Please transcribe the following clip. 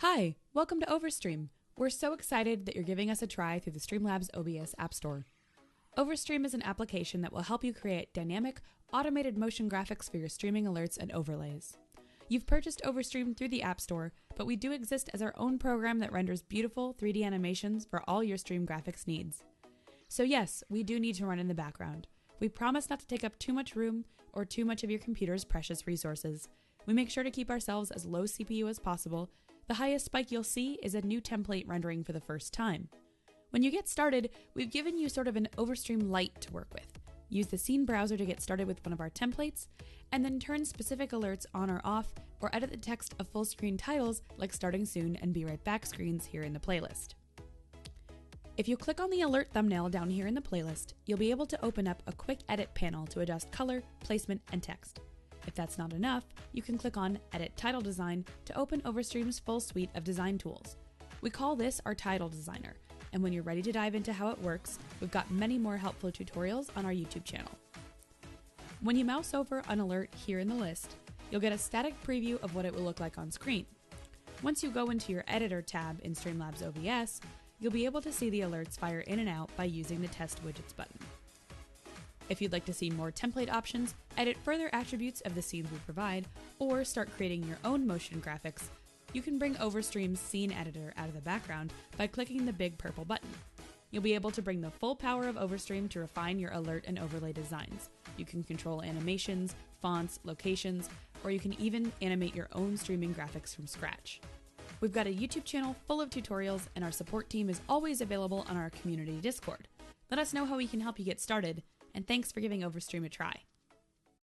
Hi, welcome to OvrStream. We're so excited that you're giving us a try through the Streamlabs OBS App Store. OvrStream is an application that will help you create dynamic, automated motion graphics for your streaming alerts and overlays. You've purchased OvrStream through the App Store, but we do exist as our own program that renders beautiful 3D animations for all your stream graphics needs. So yes, we do need to run in the background. We promise not to take up too much room or too much of your computer's precious resources. We make sure to keep ourselves as low CPU as possible. The highest spike you'll see is a new template rendering for the first time. When you get started, we've given you sort of an OvrStream Lite to work with. Use the scene browser to get started with one of our templates, and then turn specific alerts on or off, or edit the text of full screen titles like starting soon and be right back screens here in the playlist. If you click on the alert thumbnail down here in the playlist, you'll be able to open up a quick edit panel to adjust color, placement, and text. If that's not enough, you can click on Edit Title Design to open OvrStream's full suite of design tools. We call this our Title Designer, and when you're ready to dive into how it works, we've got many more helpful tutorials on our YouTube channel. When you mouse over an alert here in the list, you'll get a static preview of what it will look like on screen. Once you go into your Editor tab in Streamlabs OBS, you'll be able to see the alerts fire in and out by using the Test Widgets button. If you'd like to see more template options, edit further attributes of the scenes we provide, or start creating your own motion graphics, you can bring OvrStream's Scene Editor out of the background by clicking the big purple button. You'll be able to bring the full power of OvrStream to refine your alert and overlay designs. You can control animations, fonts, locations, or you can even animate your own streaming graphics from scratch. We've got a YouTube channel full of tutorials, and our support team is always available on our community Discord. Let us know how we can help you get started, and thanks for giving OvrStream a try.